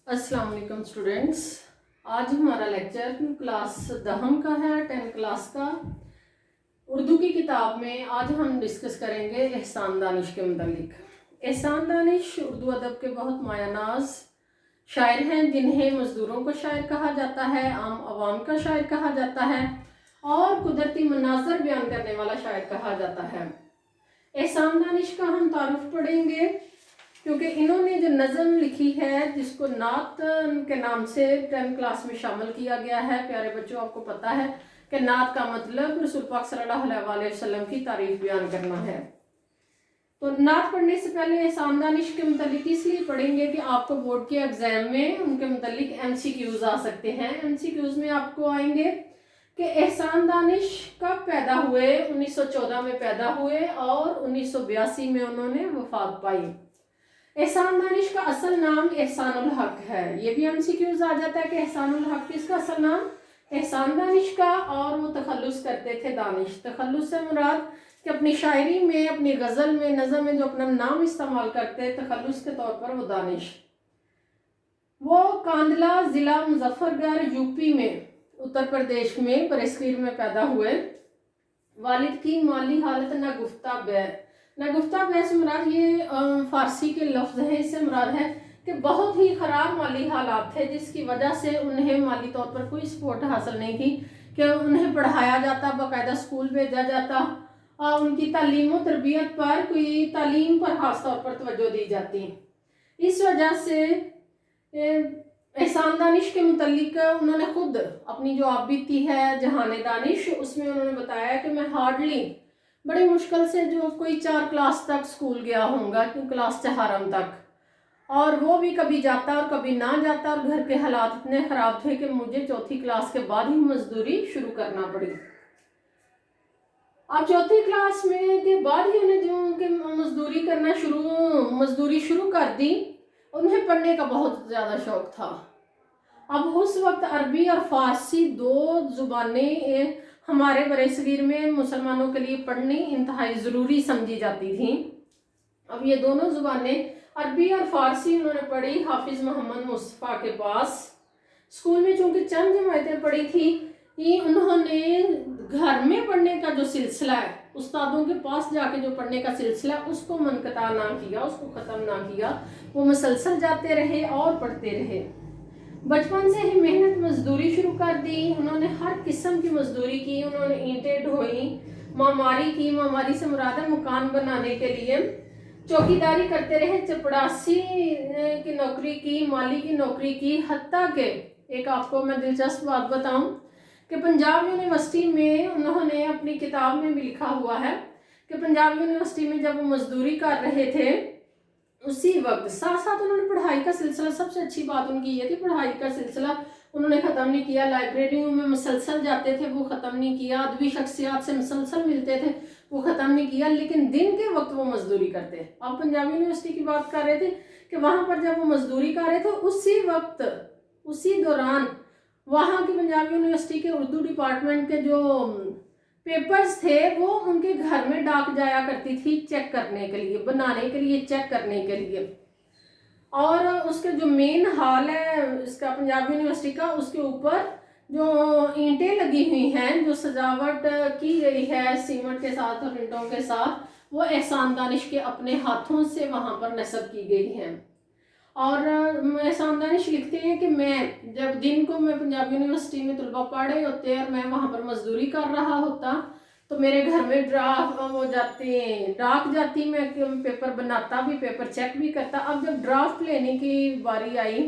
अस्सलाम वालेकुम स्टूडेंट्स। आज हमारा लेक्चर क्लास 10 का है, 10 क्लास का। उर्दू की किताब में आज हम डिस्कस करेंगे एहसान दानिश के मुतालिक। एहसान दानिश उर्दू अदब के बहुत मायानाज शायर हैं, जिन्हें मज़दूरों का शायर कहा जाता है, आम आवाम का शायर कहा जाता है और कुदरती मनाजर बयान करने वाला शायर कहा जाता है। एहसान दानिश का हम तारुफ पढ़ेंगे क्योंकि इन्होंने जो नज़म लिखी है जिसको नात के नाम से 10 क्लास में शामिल किया गया है। प्यारे बच्चों, आपको पता है कि नात का मतलब रसूल पाक सल्लल्लाहु अलैहि वसल्लम की तारीफ बयान करना है। तो नात पढ़ने से पहले एहसान दानिश के मुतालिक इसलिए पढ़ेंगे कि आपको बोर्ड के एग्जाम में उनके मुतालिक MCQs आ सकते हैं। MCQs में आपको आएंगे कि एहसान दानिश कब पैदा हुए। 1914 में पैदा हुए और 1982 में उन्होंने वफात पाई। एहसान दानिश का असल नाम एहसानुल हक है। ये भी MCQs आ जाता है कि एहसानुल हक किसका असल नाम, एहसान दानिश का, और वो तखल्लुस करते थे दानिश। तखल्लुस से मुराद कि अपनी शायरी में, अपनी गज़ल में, नज़म में जो अपना नाम इस्तेमाल करते तखल्लुस के तौर पर, वो दानिश। वो कांदला ज़िला मुजफ्फरगढ़ यूपी में, उत्तर प्रदेश में बरसगीर में पैदा हुए। वालिद की माली हालत नागुफ्ता बै, नागुफ्ता बै से मुराद ये फारसी के लफ्ज़ हैं। इससे मुराद है कि बहुत ही ख़राब माली हालात थे, जिसकी वजह से उन्हें माली तौर पर कोई सपोर्ट हासिल नहीं थी कि उन्हें पढ़ाया जाता, बाकायदा स्कूल भेजा जाता, उनकी तालीम और तरबियत पर, कोई तालीम पर ख़ास तौर पर तवज्जो दी जाती। इस वजह से एहसान दानिश के मुतालिक उन्होंने खुद अपनी जो आप बीती है जहान दानिश, उसमें उन्होंने बताया कि मैं हार्डली, बड़ी मुश्किल से जो कोई 4 क्लास तक स्कूल गया होऊंगा, क्लास 4 तक, और वो भी कभी जाता और कभी ना जाता, और घर के हालात इतने ख़राब थे कि मुझे 4थी क्लास के बाद ही मजदूरी शुरू करना पड़ी। अब 4थी क्लास में के बाद ही उन्हें जो उनके मजदूरी शुरू कर दी। उन्हें पढ़ने का बहुत ज़्यादा शौक था। अब उस वक्त अरबी और फारसी 2 ज़ुबानें हमारे बरसगीर में मुसलमानों के लिए पढ़नी इंतहाई ज़रूरी समझी जाती थी। अब ये दोनों ज़ुबानें, अरबी और फारसी, उन्होंने पढ़ी हाफिज़ मोहम्मद मुस्तफ़ा के पास। स्कूल में चूँकि चंद जमातें पढ़ी थी, ये उन्होंने घर में पढ़ने का जो सिलसिला है, उस्तादों के पास जाके जो पढ़ने का सिलसिला, उसको मुनक़ता ना किया, उसको ख़त्म ना किया। वो मुसलसल जाते रहे और पढ़ते रहे। बचपन से ही मेहनत मजदूरी शुरू कर दी। उन्होंने हर किस्म की मजदूरी की। उन्होंने ईंटें ढोई, मामारी की, मामारी से मुराद है मकान बनाने के लिए, चौकीदारी करते रहे, चपड़ासी की नौकरी की, माली की नौकरी की। हत्ता के एक आपको मैं दिलचस्प बात बताऊं कि पंजाब यूनिवर्सिटी में उन्होंने अपनी किताब में भी लिखा हुआ है कि पंजाब यूनिवर्सिटी में जब वो मजदूरी कर रहे थे, उसी वक्त साथ साथ उन्होंने पढ़ाई का सिलसिला, सबसे अच्छी बात उनकी ये थी, पढ़ाई का सिलसिला उन्होंने ख़त्म नहीं किया। लाइब्रेरियों में मुसलसल जाते थे, वो ख़त्म नहीं किया। अदबी शख्सियात से मुसलसल मिलते थे, वो ख़त्म नहीं किया। लेकिन दिन के वक्त वो मजदूरी करते। आप पंजाब यूनिवर्सिटी की बात कर रहे थे कि वहाँ पर जब वो मजदूरी कर रहे थे, उसी वक्त, उसी दौरान वहाँ की पंजाब यूनिवर्सिटी के उर्दू डिपार्टमेंट के जो पेपर्स थे, वो उनके घर में डाक जाया करती थी चेक करने के लिए, बनाने के लिए, चेक करने के लिए। और उसके जो मेन हॉल है इसका पंजाब यूनिवर्सिटी का, उसके ऊपर जो ईंटें लगी हुई हैं, जो सजावट की गई है सीमेंट के साथ और ईंटों के साथ, वो एहसान दानिश के अपने हाथों से वहाँ पर नस्ब की गई हैं। और एहसान दानिश लिखते हैं कि मैं जब दिन को मैं पंजाब यूनिवर्सिटी में तलबा पढ़ रहे होते और मैं वहाँ पर मजदूरी कर रहा होता, तो मेरे घर में डाक जाती, मैं पेपर बनाता भी, पेपर चेक भी करता। अब जब ड्राफ्ट लेने की बारी आई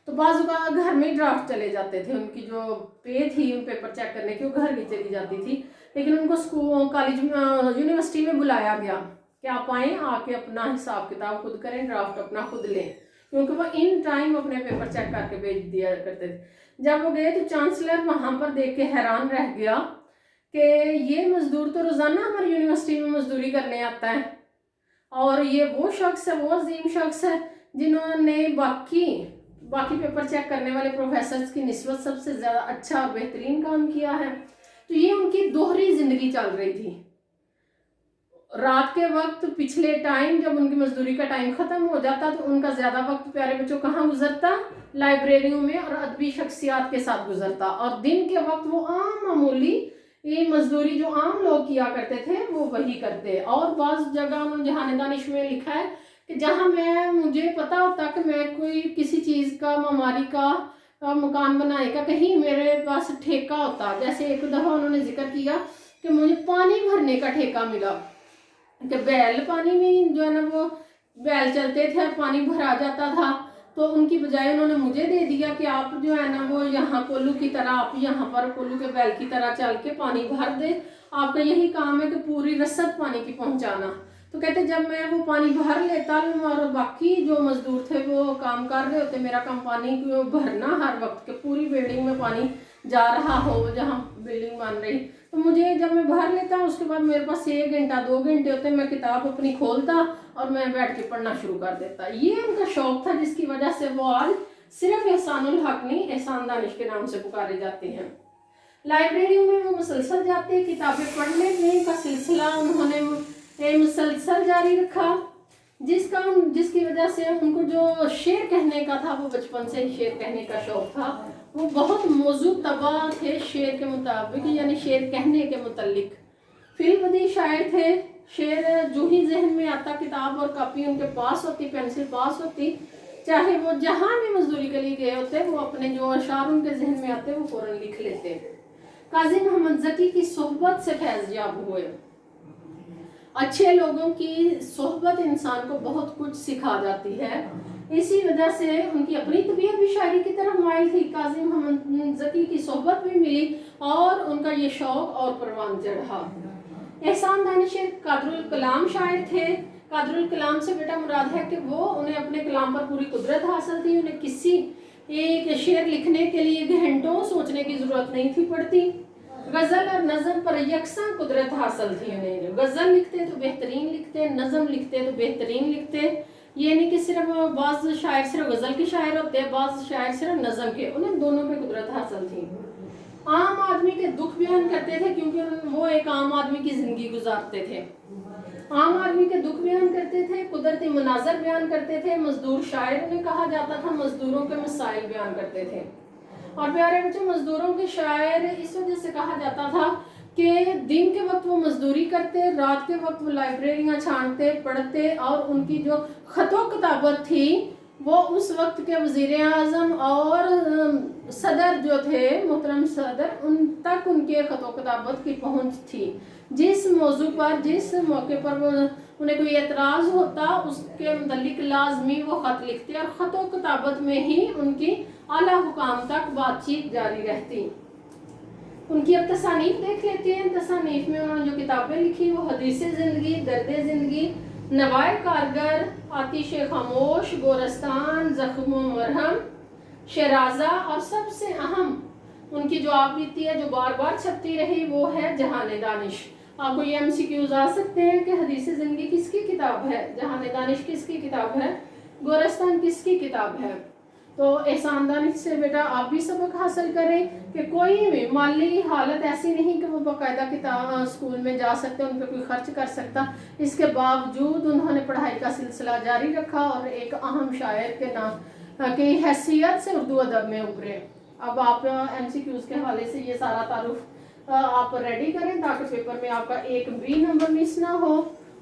तो बाज़ औक़ात घर में ड्राफ्ट चले जाते थे। उनकी जो पे थी उन पेपर चेक करने की, वो घर की चली जाती थी। लेकिन उनको स्कूल, कॉलेज, यूनिवर्सिटी में बुलाया गया कि आप आएँ, आके अपना हिसाब किताब खुद करें, ड्राफ्ट अपना खुद लें, क्योंकि वो इन टाइम अपने पेपर चेक करके भेज दिया करते थे। जब वो गए तो चांसलर वहाँ पर देख के हैरान रह गया कि ये मजदूर तो रोज़ाना हमारी यूनिवर्सिटी में मजदूरी करने आता है, और ये वो शख्स है, वो अजीम शख्स है जिन्होंने बाकी पेपर चेक करने वाले प्रोफेसर्स की निस्बत सबसे ज़्यादा अच्छा और बेहतरीन काम किया है। तो ये उनकी दोहरी ज़िंदगी चल रही थी। रात के वक्त पिछले टाइम जब उनकी मजदूरी का टाइम ख़त्म हो जाता तो उनका ज़्यादा वक्त प्यारे बच्चों कहाँ गुजरता, लाइब्रेरियों में और अदबी शख्सियात के साथ गुजरता। और दिन के वक्त वो आम मामूली ये मजदूरी जो आम लोग किया करते थे वो वही करते। और बाज़ जगह उन्होंने जहान दानिश में लिखा है कि जहाँ मैं मुझे पता होता कि मैं कोई किसी चीज़ का मामारी का मकान बनाने का कहीं मेरे पास ठेका होता। जैसे एक दफ़ा उन्होंने जिक्र किया कि मुझे पानी भरने का ठेका मिला, कि बैल पानी में जो है ना वो बैल चलते थे और पानी भरा जाता था, तो उनकी बजाय उन्होंने मुझे दे दिया कि आप जो है ना वो यहाँ कोल्लू की तरह आप यहाँ पर कोल्लू के बैल की तरह चल के पानी भर दे, आपका यही काम है कि पूरी रसद पानी की पहुँचाना। तो कहते जब मैं वो पानी भर लेता और बाकी जो मजदूर थे वो काम कर रहे होते, मेरा काम पानी को भरना हर वक्त के पूरी बिल्डिंग में पानी जा रहा हो जहाँ बिल्डिंग बन रही, तो मुझे जब मैं भर लेता उसके बाद मेरे पास 1 घंटा 2 घंटे होते, मैं किताब अपनी खोलता और मैं बैठ के पढ़ना शुरू कर देता। ये उनका शौक था जिसकी वजह से वो आज सिर्फ एहसानुल हक नहीं एहसान दानिश के नाम से पुकारे जाते हैं। लाइब्रेरी में वो मुसलसल जाते, किताबें पढ़ने का सिलसिला उन्होंने मुसलसल जारी रखा, जिसकी वजह से उनको जो शेर कहने का था वो बचपन से ही शेर कहने का शौक था। वो बहुत मौजू तबा थे शेर के मुताबिक, यानी शेर कहने के मुतल्लिक फिल्मदी शायर थे। शेर जो ही जहन में आता, किताब और कापी उनके पास होती, पेंसिल पास होती, चाहे वो जहाँ भी मजदूरी के लिए गए होते वो अपने जो अशार उनके जहन में आते वो फौरन लिख लेते। काजी मोहम्मद जकी की सोहबत से फैज़याब हुए। अच्छे लोगों की सोहबत इंसान को बहुत कुछ सिखा जाती है, इसी वजह से उनकी अपनी तबीयत भी शायरी की तरफ माइल थी। काजी मोहम्मद जकी की सोहबत भी मिली और उनका ये शौक और परवान चढ़ा। एहसान दानिश कादरुल कलाम शायर थे। कादरुल कलाम से बेटा मुराद है कि वो उन्हें अपने कलाम पर पूरी कुदरत हासिल थी, उन्हें किसी एक शेर लिखने के लिए घंटों सोचने की ज़रूरत नहीं थी पड़ती। गज़ल और नज़म पर यकसा कुदरत हासिल थी उन्हें। गज़ल लिखते तो बेहतरीन लिखते, नज़म लिखते तो बेहतरीन लिखते। ये नहीं कि सिर्फ बाज़ शायर सिर्फ गज़ल के शायर होते हैं, बाज़ शायर सिर्फ नज़म के, उन्हें दोनों पे कुदरत हासिल थी। आम आदमी के दुख बयान करते थे क्योंकि वो एक आम आदमी की ज़िंदगी गुजारते थे। आम आदमी के दुख बयान करते थे, कुदरती मनाजर बयान करते थे। मजदूर शायर उन्हें कहा जाता था, मजदूरों के मसाइल बयान करते थे। और प्यारे बच्चों, मजदूरों के शायर इस वजह से कहा जाता था कि दिन के वक्त वो मजदूरी करते, रात के वक्त वो लाइब्रेरियाँ छानते, पढ़ते, और उनकी जो ख़तो किताबत थी वो उस वक्त के वज़ीर आज़म और सदर जो थे मोहतरम सदर, उन तक उनके ख़तो किताबत की पहुँच थी। जिस मौजू पर जिस मौके पर वो उन्हें कोई एतराज़ होता उसके मुतल्लिक लाजमी वो ख़त लिखते और ख़तो किताबत में ही उनकी आला हुकाम तक बातचीत जारी रहती। उनकी अब तसानीफ देख लेते हैं। तसानीफ में उन्होंने जो किताबें लिखी वो हदीस ज़िंदगी, दर्द ज़िंदगी, नवाए कारगर, आतिश खामोश, गोरस्तान, ज़ख्म मरहम, शराजा, और सबसे अहम उनकी जो आप बीती है जो बार बार छपती रही वो है जहान दानिश। आपको ये MCQs आ सकते हैं कि हदीस ज़िंदगी किसकी किताब है, जहान दानिश किसकी किताब है, गोरस्तान किसकी किताब है। तो एहसान दानिश से बेटा आप भी सबक हासिल करें कि कोई भी माली हालत ऐसी नहीं कि वो बाकायदा किताब स्कूल में जा सकते, उन पर कोई खर्च कर सकता। इसके बावजूद उन्होंने पढ़ाई का सिलसिला जारी रखा और एक अहम शायर के नाम की हैसियत से उर्दू अदब में उभरे। अब आप MCQs के हवाले से ये सारा तारुफ आप रेडी करें ताकि पेपर में आपका एक भी नंबर मिस ना हो।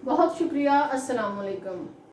बहुत शुक्रिया। अस्सलाम वालेकुम।